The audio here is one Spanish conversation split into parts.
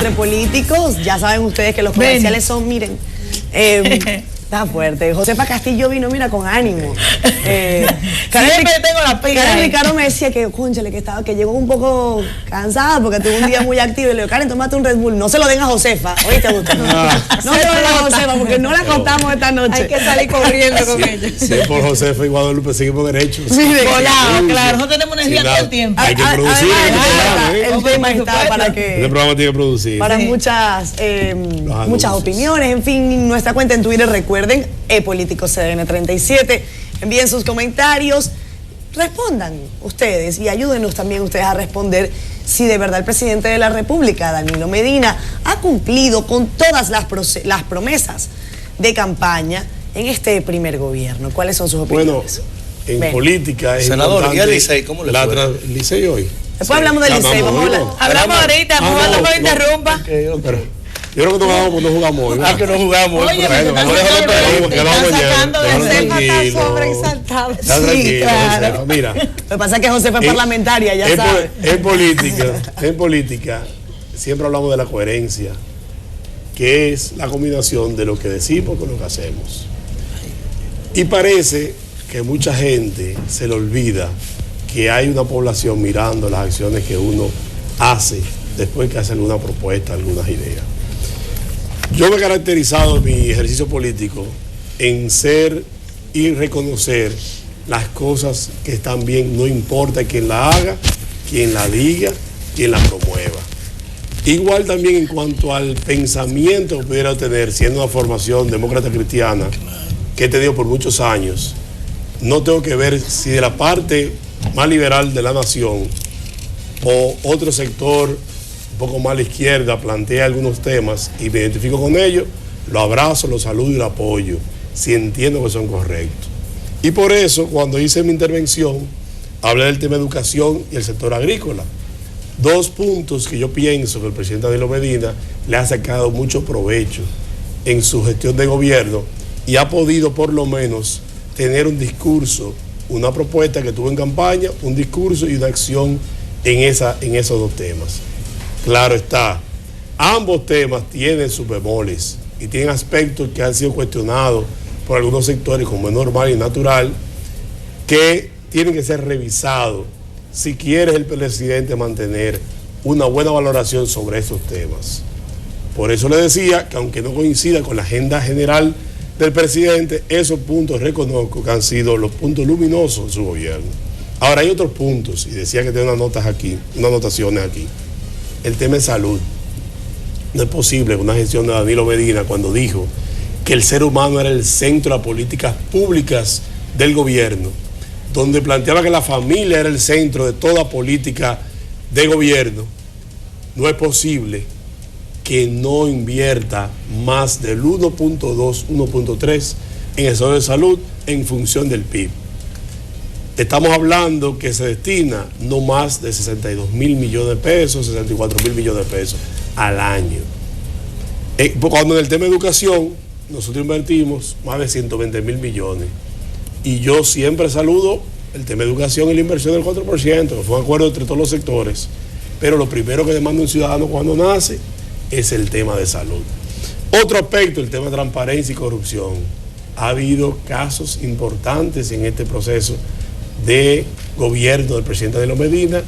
entre políticos. Ya saben ustedes que los comerciales son, miren, está fuerte. Josefa Castillo vino, mira, con ánimo. Siempre tengo la pila. Karen Ricardo me decía que, cónchale, que llegó un poco cansada porque tuvo un día muy activo. Y le digo, Karen, tómate un Red Bull. No se lo den a Josefa. Oíste, Gustavo. No se lo den a Josefa porque no la contamos esta noche. Hay que salir corriendo con ella. Si es por Josefa y Guadalupe, seguimos derechos. Sí, volado, claro. No tenemos energía todo el tiempo. Hay que producir. El tema está para que... Este programa tiene que producir. Para muchas opiniones. En fin, nuestra cuenta en Twitter, recuerden, Políticos CDN 37. Envíen sus comentarios, respondan ustedes y ayúdenos también ustedes a responder si de verdad el presidente de la República, Danilo Medina, ha cumplido con todas las promesas de campaña en este primer gobierno. ¿Cuáles son sus opiniones? Bueno, en política es senador, ¿y el Licey cómo le fue? ¿El Licey hoy? Después hablamos del Licey, vamos a hablar. Hablamos ahorita, no me interrumpa. Yo creo que no jugamos hoy. Que no jugamos hoy. Oye, sacando de Josefa, está sobreexaltado. Está tranquilo, Josefa. Mira. Lo que pasa es que Josefa es parlamentaria, ya sabes. En política, siempre hablamos de la coherencia, que es la combinación de lo que decimos con lo que hacemos. Y parece que mucha gente se le olvida que hay una población mirando las acciones que uno hace después que hace alguna propuesta, algunas ideas. Yo me he caracterizado en mi ejercicio político en ser y reconocer las cosas que están bien, no importa quién la haga, quién la diga, quién la promueva. Igual también en cuanto al pensamiento que pudiera tener, siendo una formación demócrata cristiana que he tenido por muchos años, no tengo que ver si de la parte más liberal de la nación o otro sector un poco más a la izquierda plantea algunos temas y me identifico con ellos, lo abrazo, lo saludo y lo apoyo, si entiendo que son correctos. Y por eso, cuando hice mi intervención, hablé del tema de educación y el sector agrícola. Dos puntos que yo pienso que el presidente Danilo Medina le ha sacado mucho provecho en su gestión de gobierno y ha podido por lo menos tener un discurso, una propuesta que tuvo en campaña, un discurso y una acción en esos dos temas. Claro está, ambos temas tienen sus bemoles y tienen aspectos que han sido cuestionados por algunos sectores como es normal y natural, que tienen que ser revisados si quiere el presidente mantener una buena valoración sobre esos temas. Por eso le decía que aunque no coincida con la agenda general del presidente, esos puntos reconozco que han sido los puntos luminosos de su gobierno. Ahora hay otros puntos, y decía que tiene unas anotaciones aquí. El tema de salud. No es posible una gestión de Danilo Medina cuando dijo que el ser humano era el centro de las políticas públicas del gobierno, donde planteaba que la familia era el centro de toda política de gobierno. No es posible que no invierta más del 1.2, 1.3 en el sector de salud en función del PIB. Estamos hablando que se destina no más de 62.000 millones de pesos, 64.000 millones de pesos al año. Cuando en el tema de educación, nosotros invertimos más de 120.000 millones. Y yo siempre saludo el tema de educación y la inversión del 4%, que fue un acuerdo entre todos los sectores. Pero lo primero que demanda un ciudadano cuando nace es el tema de salud. Otro aspecto, el tema de transparencia y corrupción. Ha habido casos importantes en este proceso de gobierno del presidente Danilo Medina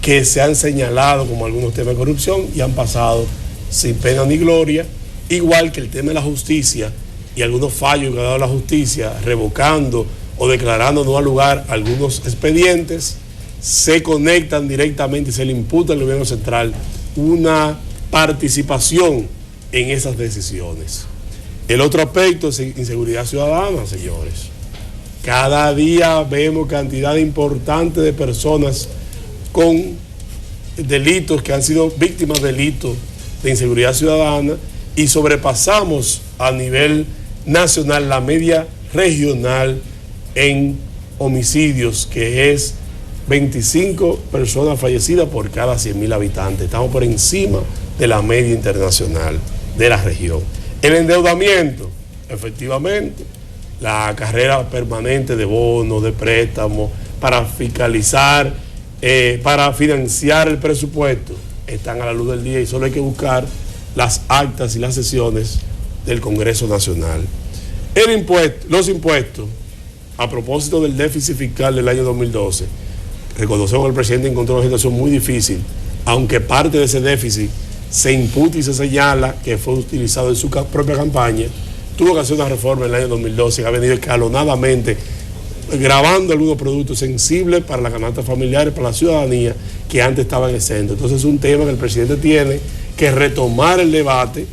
que se han señalado como algunos temas de corrupción y han pasado sin pena ni gloria, igual que el tema de la justicia y algunos fallos que ha dado la justicia revocando o declarando no al lugar algunos expedientes, se conectan directamente y se le imputa al gobierno central una participación en esas decisiones. El otro aspecto es inseguridad ciudadana, señores. Cada día vemos cantidad importante de personas con delitos que han sido víctimas de delitos de inseguridad ciudadana y sobrepasamos a nivel nacional la media regional en homicidios, que es 25 personas fallecidas por cada 100.000 habitantes. Estamos por encima de la media internacional de la región. El endeudamiento, efectivamente, la carrera permanente de bonos, de préstamos, para fiscalizar, para financiar el presupuesto. están a la luz del día y solo hay que buscar las actas y las sesiones del Congreso Nacional. Los impuestos, a propósito del déficit fiscal del año 2012, reconocemos que el presidente encontró una situación muy difícil, aunque parte de ese déficit se imputa y se señala que fue utilizado en su propia campaña. Tuvo que hacer una reforma en el año 2012 que ha venido escalonadamente grabando algunos productos sensibles para la canasta familiar y para la ciudadanía que antes estaban exentos. Entonces es un tema que el presidente tiene que retomar el debate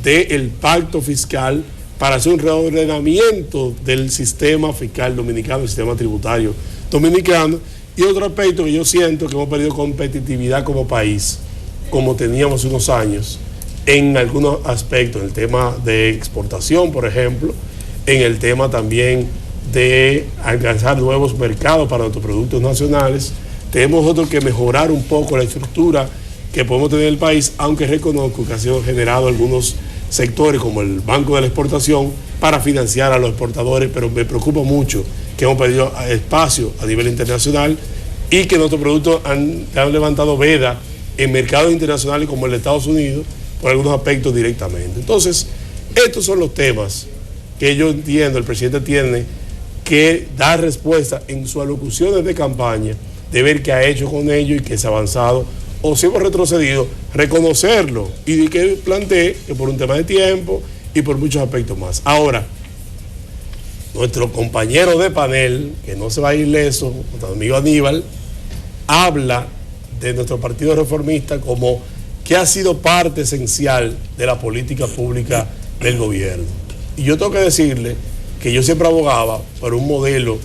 del pacto fiscal para hacer un reordenamiento del sistema fiscal dominicano, el sistema tributario dominicano. Y otro aspecto que yo siento que hemos perdido competitividad como país, como teníamos unos años, en algunos aspectos, en el tema de exportación, por ejemplo, en el tema también de alcanzar nuevos mercados para nuestros productos nacionales. Tenemos nosotros que mejorar un poco la estructura que podemos tener en el país, aunque reconozco que ha sido generado algunos sectores como el Banco de la Exportación para financiar a los exportadores, pero me preocupa mucho que hemos perdido espacio a nivel internacional y que nuestros productos han levantado veda en mercados internacionales como el de Estados Unidos por algunos aspectos directamente. Entonces, estos son los temas que yo entiendo el presidente tiene que dar respuesta en sus alocuciones de campaña, de ver qué ha hecho con ellos y que se ha avanzado o si hemos retrocedido, reconocerlo y de que plantee que por un tema de tiempo y por muchos aspectos más. Ahora, nuestro compañero de panel, que no se va a ir leso, nuestro amigo Aníbal, habla de nuestro partido reformista como que ha sido parte esencial de la política pública del gobierno. Y yo tengo que decirle que yo siempre abogaba por un modelo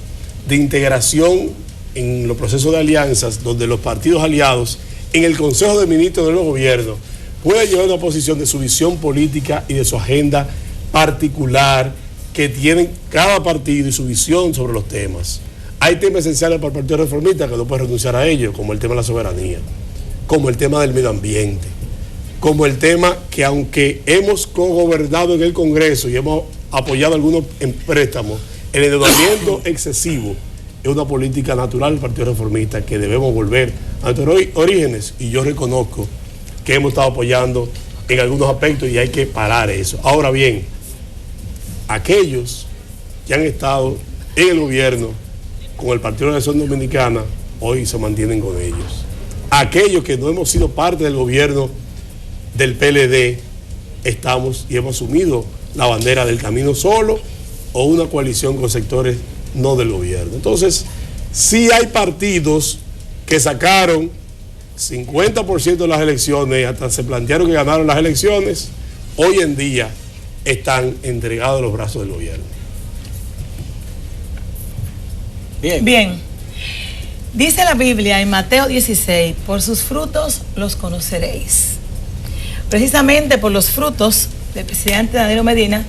de integración en los procesos de alianzas, donde los partidos aliados en el Consejo de Ministros de los gobiernos pueden llevar una posición de su visión política y de su agenda particular que tienen cada partido y su visión sobre los temas. Hay temas esenciales para el Partido Reformista que no puede renunciar a ellos, como el tema de la soberanía, como el tema del medio ambiente, como el tema que aunque hemos cogobernado en el Congreso y hemos apoyado algunos en préstamos, el endeudamiento excesivo es una política natural del Partido Reformista que debemos volver a nuestros orígenes, y yo reconozco que hemos estado apoyando en algunos aspectos y hay que parar eso. Ahora bien, aquellos que han estado en el gobierno con el Partido de la Nación Dominicana hoy se mantienen con ellos. Aquellos que no hemos sido parte del gobierno del PLD estamos y hemos asumido la bandera del camino solo o una coalición con sectores no del gobierno. Entonces, sí hay partidos que sacaron 50% de las elecciones, hasta se plantearon que ganaron las elecciones, hoy en día están entregados a los brazos del gobierno. Bien. Dice la Biblia en Mateo 16, por sus frutos los conoceréis. Precisamente por los frutos del presidente Danilo Medina,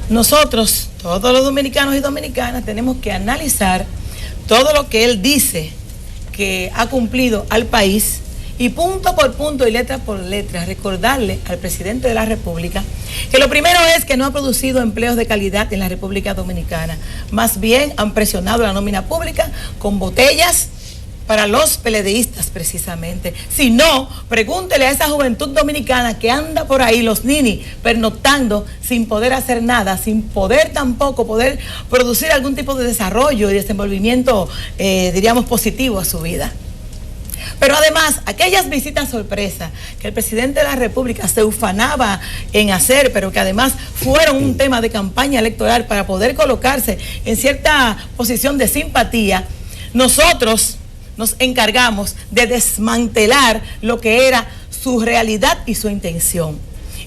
nosotros, todos los dominicanos y dominicanas, tenemos que analizar todo lo que él dice que ha cumplido al país y punto por punto y letra por letra recordarle al presidente de la República que lo primero es que no ha producido empleos de calidad en la República Dominicana. Más bien han presionado la nómina pública con botellas para los PLDistas precisamente. Si no, pregúntele a esa juventud dominicana que anda por ahí, los ninis, pernoctando sin poder hacer nada, sin poder tampoco poder producir algún tipo de desarrollo y desenvolvimiento, diríamos, positivo a su vida. Pero además, aquellas visitas sorpresa que el presidente de la República se ufanaba en hacer, pero que además fueron un tema de campaña electoral para poder colocarse en cierta posición de simpatía, nosotros nos encargamos de desmantelar lo que era su realidad y su intención.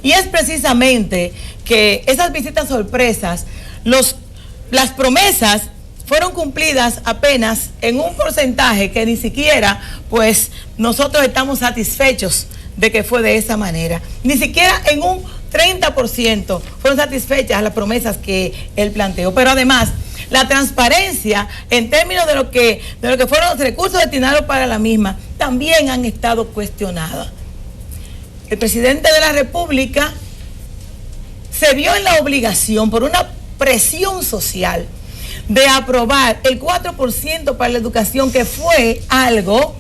Y es precisamente que esas visitas sorpresas, las promesas fueron cumplidas apenas en un porcentaje que ni siquiera, pues, nosotros estamos satisfechos de que fue de esa manera. Ni siquiera en un 30% fueron satisfechas las promesas que él planteó. Pero además, la transparencia en términos de lo que fueron los recursos destinados para la misma también han estado cuestionadas. El presidente de la República se vio en la obligación, por una presión social, de aprobar el 4% para la educación, que fue algo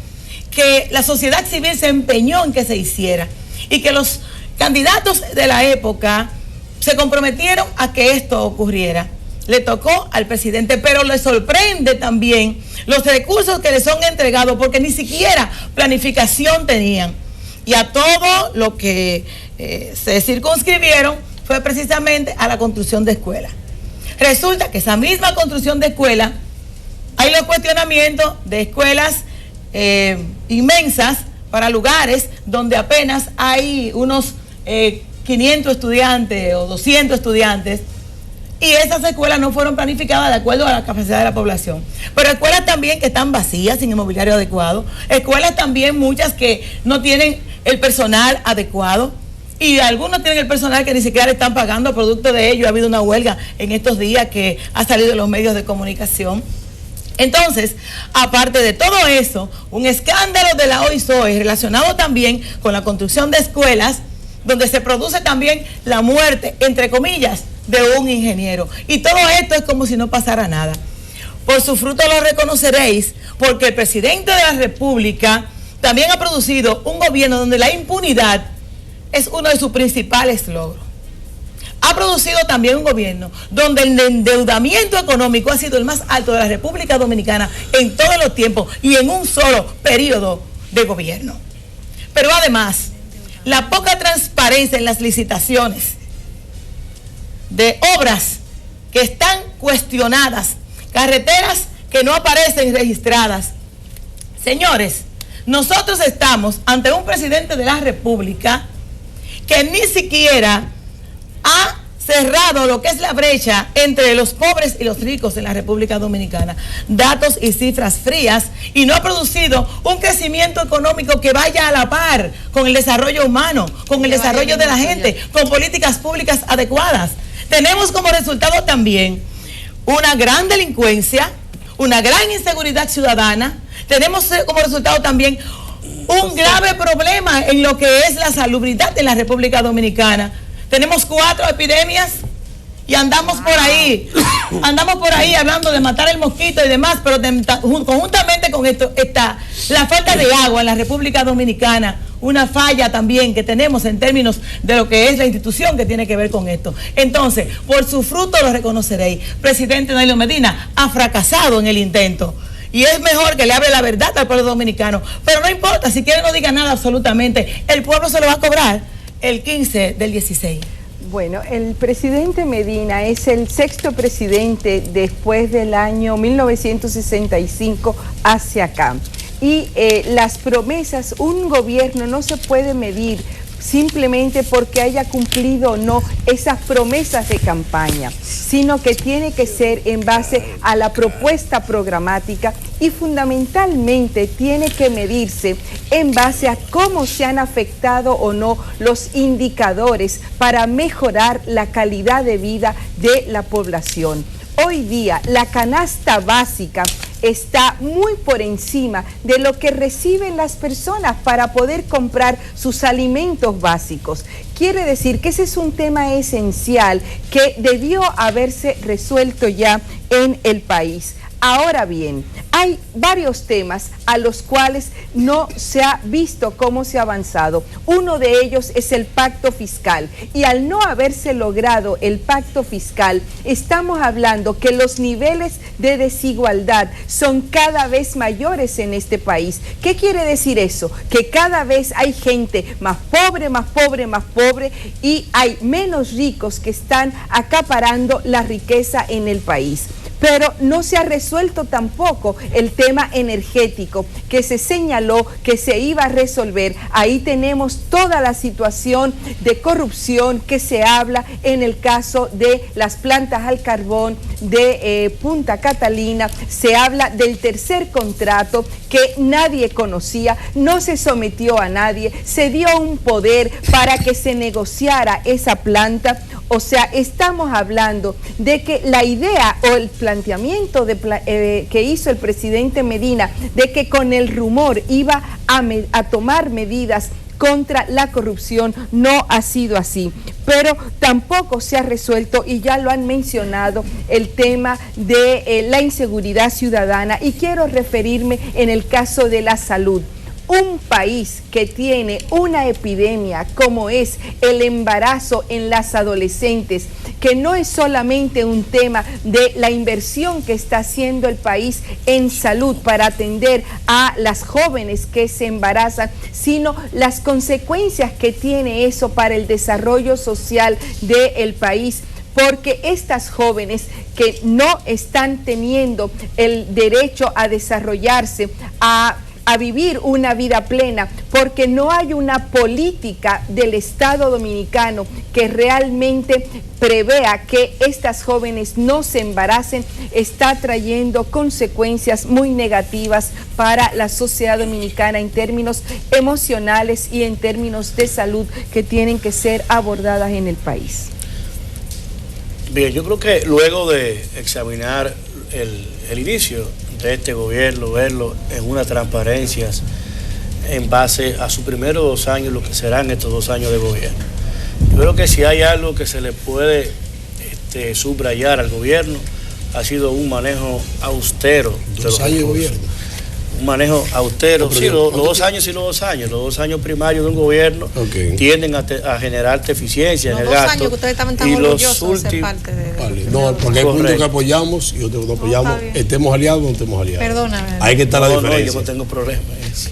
que la sociedad civil se empeñó en que se hiciera y que los candidatos de la época se comprometieron a que esto ocurriera. Le tocó al presidente, pero le sorprende también los recursos que le son entregados porque ni siquiera planificación tenían. Y a todo lo que se circunscribieron fue precisamente a la construcción de escuelas. Resulta que esa misma construcción de escuelas, hay los cuestionamientos de escuelas inmensas para lugares donde apenas hay unos 500 estudiantes o 200 estudiantes, y esas escuelas no fueron planificadas de acuerdo a la capacidad de la población. Pero escuelas también que están vacías, sin inmobiliario adecuado, escuelas también muchas que no tienen el personal adecuado, y algunos tienen el personal que ni siquiera le están pagando. Producto de ello ha habido una huelga en estos días que ha salido en los medios de comunicación. Entonces, aparte de todo eso, un escándalo de la OISOE relacionado también con la construcción de escuelas, donde se produce también la muerte, entre comillas, de un ingeniero. Y todo esto es como si no pasara nada. Por su fruto lo reconoceréis, porque el presidente de la República también ha producido un gobierno donde la impunidad es uno de sus principales logros. Ha producido también un gobierno donde el endeudamiento económico ha sido el más alto de la República Dominicana en todos los tiempos y en un solo periodo de gobierno. Pero además, la poca transparencia en las licitaciones de obras que están cuestionadas, carreteras que no aparecen registradas. Señores, nosotros estamos ante un presidente de la República que ni siquiera ha cerrado lo que es la brecha entre los pobres y los ricos en la República Dominicana. Datos y cifras frías, y no ha producido un crecimiento económico que vaya a la par con el desarrollo humano, con el desarrollo de la gente, con políticas públicas adecuadas. Tenemos como resultado también una gran delincuencia, una gran inseguridad ciudadana. Tenemos como resultado también un grave problema en lo que es la salubridad en la República Dominicana. Tenemos 4 epidemias y andamos por ahí hablando de matar el mosquito y demás, pero conjuntamente con esto está la falta de agua en la República Dominicana, una falla también que tenemos en términos de lo que es la institución que tiene que ver con esto. Entonces, por su fruto lo reconoceréis. Presidente Danilo Medina ha fracasado en el intento. Y es mejor que le hable la verdad al pueblo dominicano. Pero no importa, si quiere no diga nada absolutamente. El pueblo se lo va a cobrar el 15 del 16. Bueno, el presidente Medina es el 6º presidente después del año 1965 hacia acá. Y las promesas, un gobierno no se puede medir simplemente porque haya cumplido o no esas promesas de campaña, sino que tiene que ser en base a la propuesta programática y fundamentalmente tiene que medirse en base a cómo se han afectado o no los indicadores para mejorar la calidad de vida de la población. Hoy día la canasta básica está muy por encima de lo que reciben las personas para poder comprar sus alimentos básicos. Quiere decir que ese es un tema esencial que debió haberse resuelto ya en el país. Ahora bien, hay varios temas a los cuales no se ha visto cómo se ha avanzado. Uno de ellos es el pacto fiscal. Y al no haberse logrado el pacto fiscal, estamos hablando que los niveles de desigualdad son cada vez mayores en este país. ¿Qué quiere decir eso? Que cada vez hay gente más pobre, más pobre, más pobre, y hay menos ricos que están acaparando la riqueza en el país. Pero no se ha resuelto tampoco el tema energético que se señaló que se iba a resolver. Ahí tenemos toda la situación de corrupción que se habla en el caso de las plantas al carbón de Punta Catalina. Se habla del tercer contrato que nadie conocía, no se sometió a nadie, se dio un poder para que se negociara esa planta. O sea, estamos hablando de que la idea o el planteamiento que hizo el presidente Medina de que con el rumor iba a tomar medidas contra la corrupción no ha sido así, pero tampoco se ha resuelto, y ya lo han mencionado, el tema de la inseguridad ciudadana, y quiero referirme en el caso de la salud. un país que tiene una epidemia como es el embarazo en las adolescentes, que no es solamente un tema de la inversión que está haciendo el país en salud para atender a las jóvenes que se embarazan, sino las consecuencias que tiene eso para el desarrollo social del país, porque estas jóvenes que no están teniendo el derecho a desarrollarse, a vivir una vida plena, porque no hay una política del Estado Dominicano que realmente prevea que estas jóvenes no se embaracen, está trayendo consecuencias muy negativas para la sociedad dominicana en términos emocionales y en términos de salud que tienen que ser abordadas en el país. Bien, yo creo que luego de examinar el inicio de este gobierno, verlo en unas transparencias en base a sus primeros 2 años, lo que serán estos 2 años de gobierno. Yo creo que si hay algo que se le puede subrayar al gobierno, ha sido un manejo austero. 2 años de gobierno. Un manejo austero, sí, los 2 años y los 2 años. Los 2 años primarios de un gobierno tienden a generar eficiencia en el gasto. Los 2 años que ustedes estaban tan orgullosos de ser parte de... Vale, no, porque hay puntos que apoyamos y otros que no apoyamos. Estemos aliados o no estemos aliados. Perdóname. Hay que estar la diferencia. Yo no tengo problema.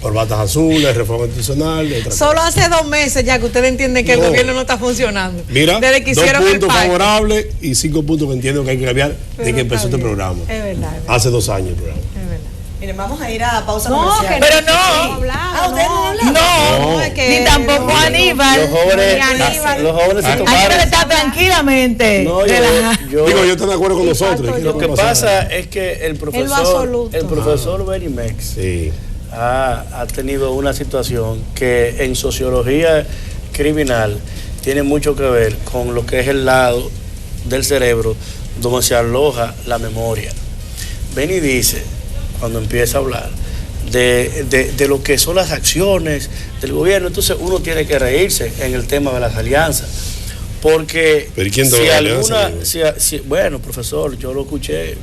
Corbatas azules, reforma institucional. Solo hace 2 meses ya que ustedes entienden que el gobierno no está funcionando. Mira, desde que 2 puntos favorables y 5 puntos que entiendo que hay que cambiar de que empezó este programa. Es verdad. Hace 2 años el programa. Miren, vamos a ir a pausa comercial. Pero no. ¿Ustedes no hablan? No, ni tampoco Aníbal. Los jóvenes se tomaron. Aníbal está tranquilamente. No, yo estoy de acuerdo con nosotros. Lo que pasa es que el profesor Benny Mex ha tenido una situación que en sociología criminal tiene mucho que ver con lo que es el lado del cerebro donde se aloja la memoria. Benny dice, cuando empieza a hablar de lo que son las acciones del gobierno, entonces uno tiene que reírse en el tema de las alianzas, porque si alguna, bueno, profesor, yo lo escuché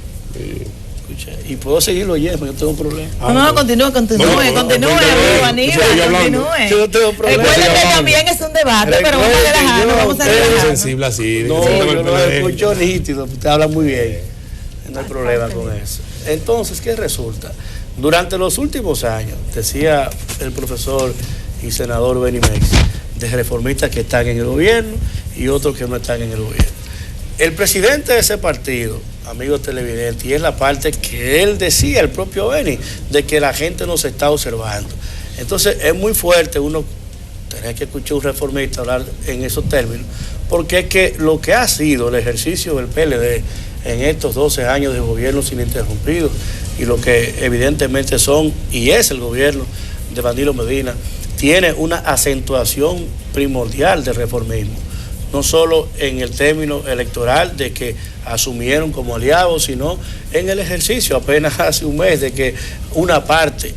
y puedo seguirlo oyendo, yo tengo problema. No, continúe, Aníbal, continúe. Yo no tengo problema. Recuerda que también es un debate, pero vamos a relajarnos, vamos a relajarnos. Sensible así. No, yo lo escucho nítido, usted habla muy bien, no hay problema con eso. Entonces, ¿qué resulta? Durante los últimos años, decía el profesor y senador Benny Mex, de reformistas que están en el gobierno y otros que no están en el gobierno. El presidente de ese partido, amigos televidentes, y es la parte que él decía, el propio Benny, de que la gente nos está observando. Entonces, es muy fuerte uno tener que escuchar a un reformista hablar en esos términos, porque es que lo que ha sido el ejercicio del PLD en estos 12 años de gobierno ininterrumpido y lo que evidentemente son y es el gobierno de Danilo Medina, tiene una acentuación primordial de reformismo, no solo en el término electoral de que asumieron como aliados, sino en el ejercicio apenas hace un mes de que una parte,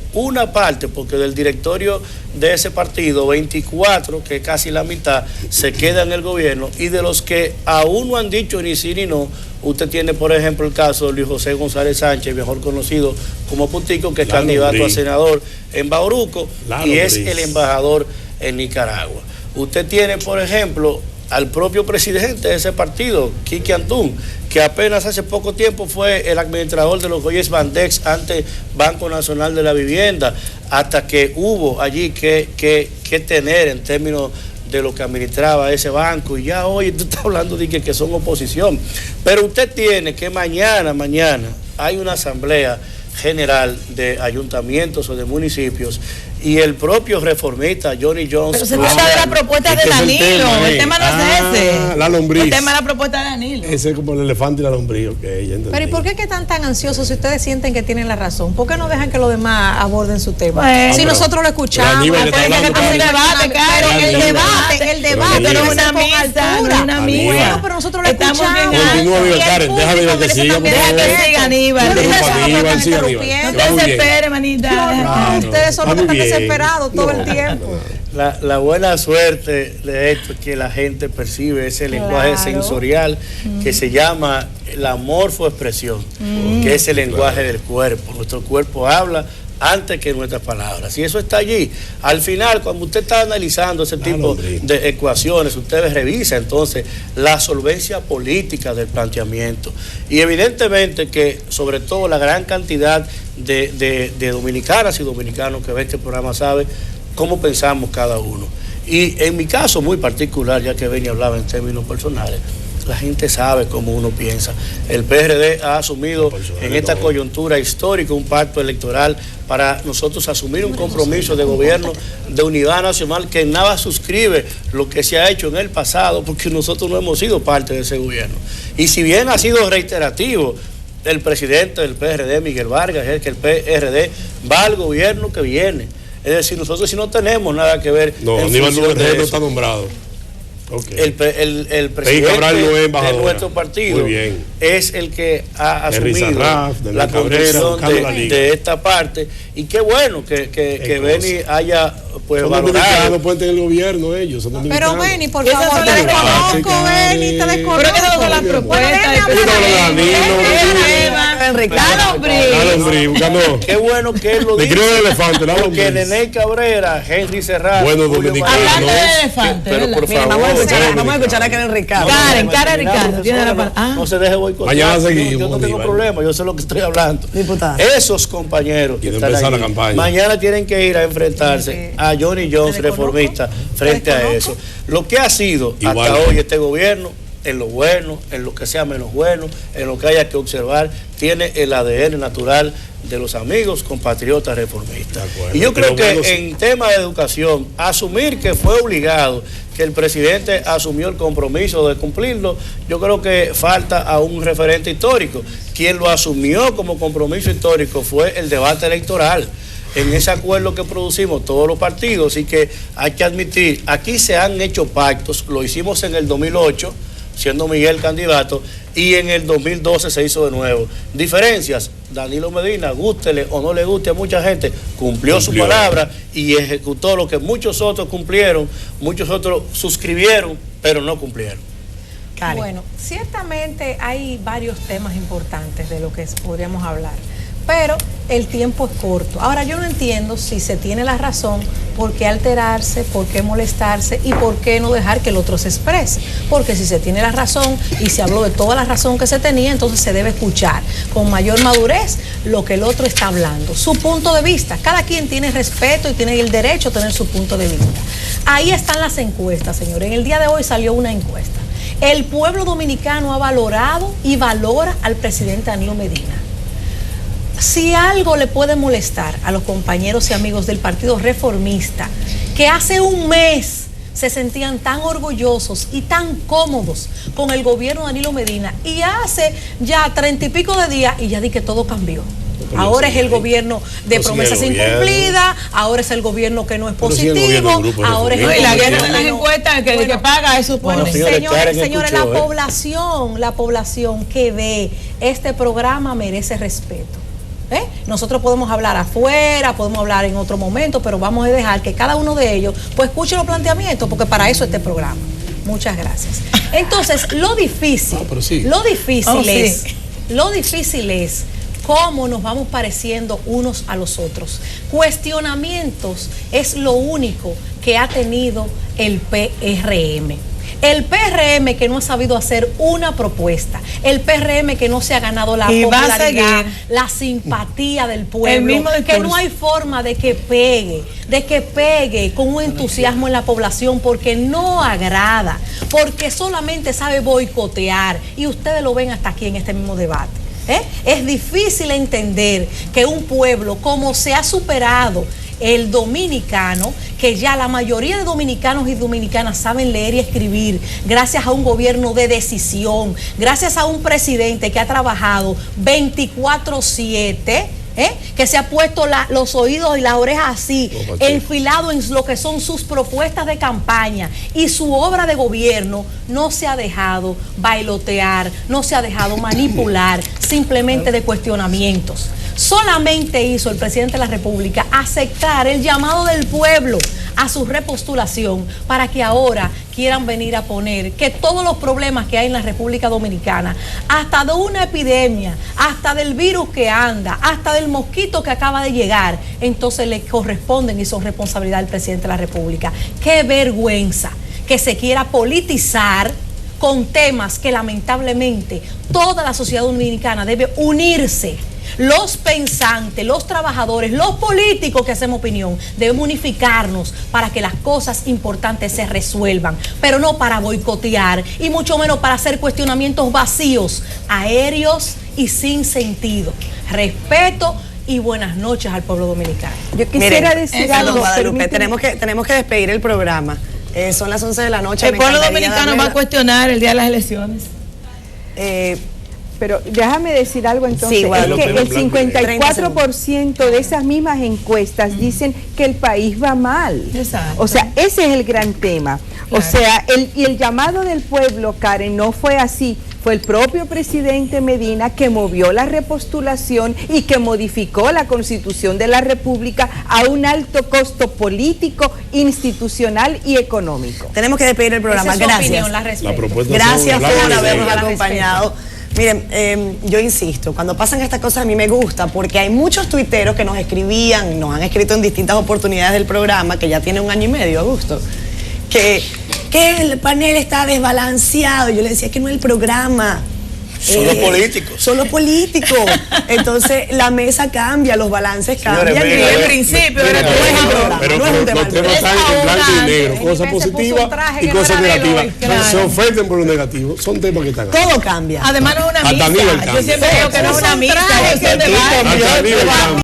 porque del directorio de ese partido, 24, que es casi la mitad, se queda en el gobierno, y de los que aún no han dicho ni sí ni no, usted tiene por ejemplo el caso de Luis José González Sánchez, mejor conocido como Puntico, que es candidato a senador en Bauruco y es el embajador en Nicaragua. Usted tiene por ejemplo al propio presidente de ese partido, Quique Antún, que apenas hace poco tiempo fue el administrador de los Goyes Bandex ante Banco Nacional de la Vivienda, hasta que hubo allí que tener en términos de lo que administraba ese banco, y ya hoy tú estás hablando de que son oposición. Pero usted tiene que mañana hay una asamblea general de ayuntamientos o de municipios, y el propio reformista Johnny Jones. Pero se trata de la propuesta de Danilo, el tema no es ese. La lombriz. El tema es la propuesta de Danilo. Ese es como el elefante y la lombriz, Pero ¿y por qué que están tan ansiosos si ustedes sienten que tienen la razón? ¿Por qué no dejan que los demás aborden su tema? Bueno, si nosotros lo escuchamos, el debate pero una misa. Bueno, pero nosotros lo escuchamos. Continúa, Karen, déjame que siga. Deja que siga Aníbal. No te desesperes, manita. Ustedes son los que están desesperados todo el tiempo. La buena suerte de esto es que la gente percibe ese lenguaje sensorial que se llama la morfoexpresión, que es el lenguaje del cuerpo. Nuestro cuerpo habla antes que nuestras palabras. Y eso está allí. Al final, cuando usted está analizando ese tipo de ecuaciones, usted revisa entonces la solvencia política del planteamiento. Y evidentemente que, sobre todo, la gran cantidad de dominicanas y dominicanos que ven este programa sabe cómo pensamos cada uno. Y en mi caso muy particular, ya que Beni hablaba en términos personales, la gente sabe cómo uno piensa. El PRD ha asumido en esta coyuntura histórica un pacto electoral para nosotros asumir un compromiso de gobierno de unidad nacional que nada suscribe lo que se ha hecho en el pasado, porque nosotros no hemos sido parte de ese gobierno. Y si bien ha sido reiterativo el presidente del PRD, Miguel Vargas, es que el PRD va al gobierno que viene. Es decir, nosotros sí no tenemos nada que ver. No, Aníbal no está nombrado. Okay. El presidente de nuestro partido es el que ha asumido la conducción de esta parte, y qué bueno que Beni haya pues valorado. No pueden tener el gobierno ellos. Pero Beni, por favor, te desconozco, Beni, te desconozco. Pero que son las propuestas. Qué bueno que él lo dice. Porque Nene Cabrera, Henry Serrano, hablando de elefante, pero por favor. Vamos a escuchar a Karen Ricardo. Karen Ricardo. No se deje boicotear. Mañana seguimos. Yo no tengo problema, yo sé lo que estoy hablando. Diputada. Esos compañeros que están allí, mañana tienen que ir a enfrentarse a Johnny Jones, reformista, frente a eso. Lo que ha sido hasta hoy este gobierno, en lo bueno, en lo que sea menos bueno, en lo que haya que observar, tiene el ADN natural de los amigos compatriotas reformistas. Y yo creo que en tema de educación, asumir que fue obligado, que el presidente asumió el compromiso de cumplirlo, yo creo que falta a un referente histórico. Quien lo asumió como compromiso histórico fue el debate electoral, en ese acuerdo que producimos todos los partidos, y que hay que admitir, aquí se han hecho pactos, lo hicimos en el 2008, siendo Miguel candidato, y en el 2012 se hizo de nuevo. Diferencias, Danilo Medina, gústele o no le guste a mucha gente, cumplió su palabra y ejecutó lo que muchos otros cumplieron, muchos otros suscribieron, pero no cumplieron. Bueno, ciertamente hay varios temas importantes de lo que podríamos hablar, pero el tiempo es corto. Ahora, yo no entiendo si se tiene la razón, por qué alterarse, por qué molestarse y por qué no dejar que el otro se exprese. Porque si se tiene la razón y se habló de toda la razón que se tenía, entonces se debe escuchar con mayor madurez lo que el otro está hablando, su punto de vista. Cada quien tiene respeto y tiene el derecho a tener su punto de vista. Ahí están las encuestas, señores. En el día de hoy salió una encuesta. El pueblo dominicano ha valorado y valora al presidente Danilo Medina. Si algo le puede molestar a los compañeros y amigos del Partido Reformista, que hace un mes se sentían tan orgullosos y tan cómodos con el gobierno de Danilo Medina, y hace ya 30 y pico de días y ya di que todo cambió. Ahora es el gobierno de promesas incumplidas, ahora es el gobierno que no es positivo, ahora es el gobierno de las encuestas que paga eso. Bueno, señores, la población que ve este programa merece respeto. Nosotros podemos hablar afuera, podemos hablar en otro momento, pero vamos a dejar que cada uno de ellos pues escuche los planteamientos, porque para eso este programa. Muchas gracias. Entonces, lo difícil es cómo nos vamos pareciendo unos a los otros. Cuestionamientos es lo único que ha tenido el PRM. El PRM que no ha sabido hacer una propuesta, el PRM que no se ha ganado la popularidad, la simpatía del pueblo, que no hay forma de que pegue con un entusiasmo en la población, porque no agrada, porque solamente sabe boicotear, y ustedes lo ven hasta aquí en este mismo debate. Es difícil entender que un pueblo, como se ha superado el dominicano, que ya la mayoría de dominicanos y dominicanas saben leer y escribir gracias a un gobierno de decisión, gracias a un presidente que ha trabajado 24/7, que se ha puesto los oídos y las orejas así, enfilado en lo que son sus propuestas de campaña, y su obra de gobierno no se ha dejado bailotear, no se ha dejado manipular simplemente de cuestionamientos. Solamente hizo el presidente de la República aceptar el llamado del pueblo a su repostulación para que ahora quieran venir a poner que todos los problemas que hay en la República Dominicana, hasta de una epidemia, hasta del virus que anda, hasta del mosquito que acaba de llegar, entonces le corresponden y son responsabilidad del presidente de la República. ¡Qué vergüenza que se quiera politizar con temas que lamentablemente toda la sociedad dominicana debe unirse! Los pensantes, los trabajadores, los políticos que hacemos opinión, debemos unificarnos para que las cosas importantes se resuelvan, pero no para boicotear y mucho menos para hacer cuestionamientos vacíos, aéreos y sin sentido. Respeto y buenas noches al pueblo dominicano. Yo quisiera decir algo. Guadalupe, tenemos que despedir el programa. Son las 11 de la noche. El pueblo dominicano va a cuestionar el día de las elecciones. Pero déjame decir algo entonces, sí, es que el 54% de esas mismas encuestas dicen que el país va mal. Exacto. O sea, ese es el gran tema. Claro. O sea, el llamado del pueblo, Karen, no fue así. Fue el propio presidente Medina que movió la repostulación y que modificó la Constitución de la República a un alto costo político, institucional y económico. Tenemos que despedir el programa. Esa es su Gracias. opinión, la respeto. Gracias por habernos la acompañado. Miren, yo insisto, cuando pasan estas cosas a mí me gusta porque hay muchos tuiteros que nos escribían, nos han escrito en distintas oportunidades del programa, que ya tiene 1 año y medio, Augusto, que el panel está desbalanceado. Yo le decía que no es el programa. Solo políticos. Solo políticos. Entonces la mesa cambia, los balances cambian. Señores, en principio era todo el programa. Pero los temas están en blanco y negro, cosas positivas y cosas negativas. Claro. Se ofenden por lo negativo, son temas que están ahí. Todo cambia. Además no es una Hasta misa. nivel Yo cambia. siempre digo que no es una misa, es un Hasta debate. nivel cambia.